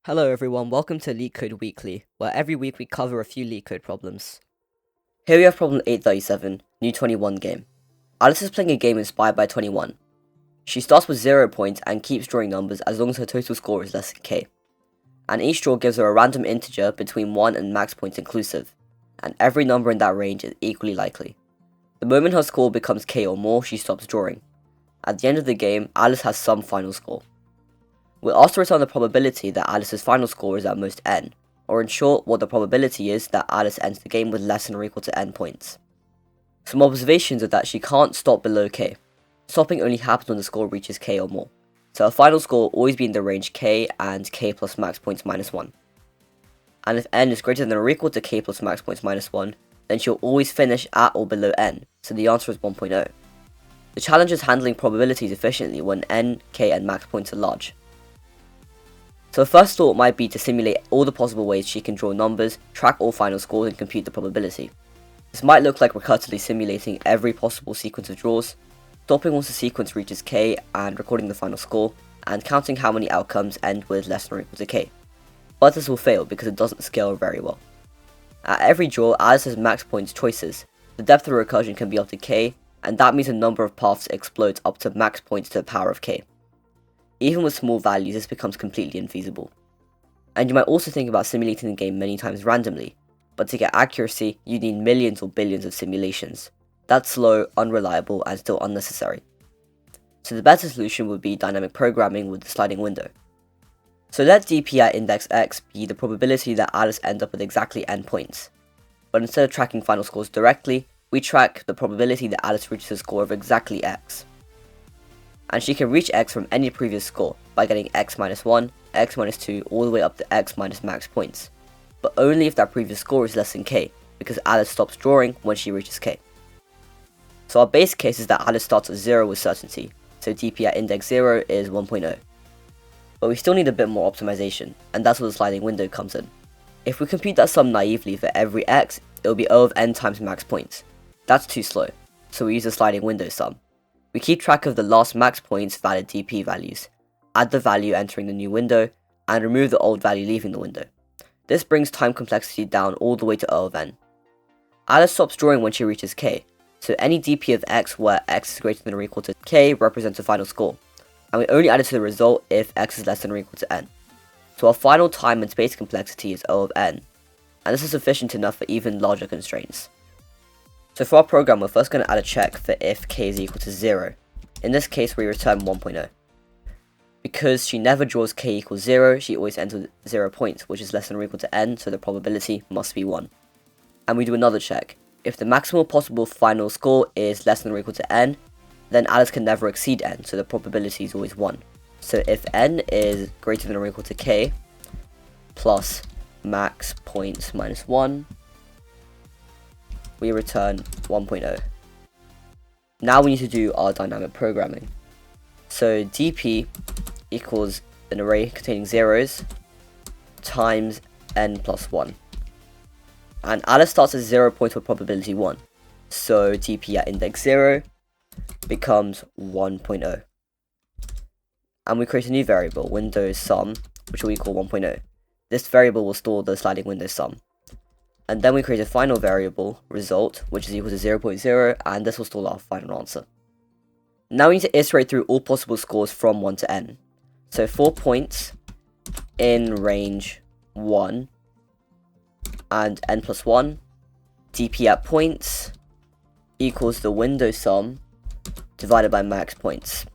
Hello everyone, welcome to LeetCode Weekly, where every week we cover a few LeetCode problems. Here we have problem 837, new 21 game. Alice is playing a game inspired by 21. She starts with 0 points and keeps drawing numbers as long as her total score is less than k. And each draw gives her a random integer between 1 and max points inclusive, and every number in that range is equally likely. The moment her score becomes k or more, she stops drawing. At the end of the game, Alice has some final score. We'll also return the probability that Alice's final score is at most n, or in short, what the probability is that Alice ends the game with less than or equal to n points. Some observations are that she can't stop below k. Stopping only happens when the score reaches k or more, so her final score will always be in the range k and k plus max points minus 1. And if n is greater than or equal to k plus max points minus 1, then she'll always finish at or below n, so the answer is 1.0. The challenge is handling probabilities efficiently when n, k and max points are large. So her first thought might be to simulate all the possible ways she can draw numbers, track all final scores and compute the probability. This might look like recursively simulating every possible sequence of draws, stopping once the sequence reaches k and recording the final score, and counting how many outcomes end with less than or equal to k. But this will fail because it doesn't scale very well. At every draw, Alice has max points choices. The depth of recursion can be up to k, and that means the number of paths explodes up to max points to the power of k. Even with small values, this becomes completely infeasible. And you might also think about simulating the game many times randomly, but to get accuracy, you need millions or billions of simulations. That's slow, unreliable, and still unnecessary. So the better solution would be dynamic programming with the sliding window. So let dp at index x be the probability that Alice ends up with exactly n points. But instead of tracking final scores directly, we track the probability that Alice reaches a score of exactly x. And she can reach x from any previous score by getting x minus 1, x minus 2, all the way up to x minus max points, but only if that previous score is less than k, because Alice stops drawing when she reaches k. So our base case is that Alice starts at 0 with certainty, so dp at index 0 is 1.0. But we still need a bit more optimization, and that's where the sliding window comes in. If we compute that sum naively for every x, it will be O of n times max points. That's too slow, so we use the sliding window sum. We keep track of the last max points valid dp values, add the value entering the new window, and remove the old value leaving the window. This brings time complexity down all the way to O of n. Alice stops drawing when she reaches k, so any dp of x where x is greater than or equal to k represents a final score, and we only add it to the result if x is less than or equal to n. So our final time and space complexity is O of n, and this is sufficient enough for even larger constraints. So for our program, we're first going to add a check for if k is equal to 0. In this case, we return 1.0. Because she never draws k equals 0, she always ends with 0 points, which is less than or equal to n, so the probability must be 1. And we do another check. If the maximal possible final score is less than or equal to n, then Alice can never exceed n, so the probability is always 1. So if n is greater than or equal to k, plus max points minus 1, we return 1.0. Now we need to do our dynamic programming. So dp equals an array containing zeros times n plus 1. And Alice starts at 0 points with probability 1. So dp at index 0 becomes 1.0. And we create a new variable, window sum, which will equal 1.0. This variable will store the sliding window sum. And then we create a final variable, result, which is equal to 0.0, and this will store our final answer. Now we need to iterate through all possible scores from 1 to n. So 4 points in range 1 and n plus 1, dp at points equals the window sum divided by max points.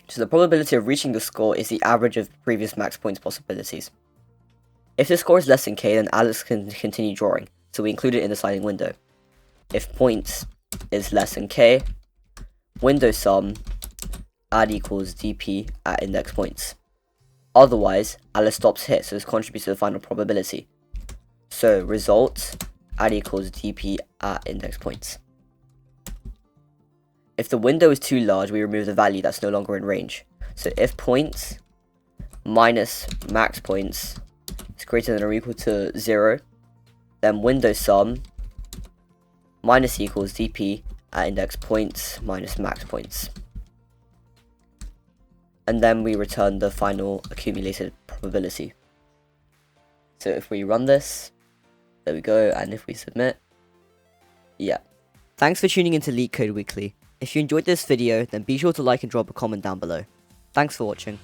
So the probability of reaching the score is the average of previous max points possibilities. If the score is less than k, then Alice can continue drawing, so we include it in the sliding window. If points is less than k, window sum add equals dp at index points. Otherwise, Alice stops here, so this contributes to the final probability. So result add equals dp at index points. If the window is too large, we remove the value that's no longer in range. So if points minus max points is greater than or equal to 0, then window sum minus equals dp at index points minus max points. And then we return the final accumulated probability. So if we run this, there we go, and if we submit, yeah. Thanks for tuning into LeetCode Weekly. If you enjoyed this video, then be sure to like and drop a comment down below. Thanks for watching.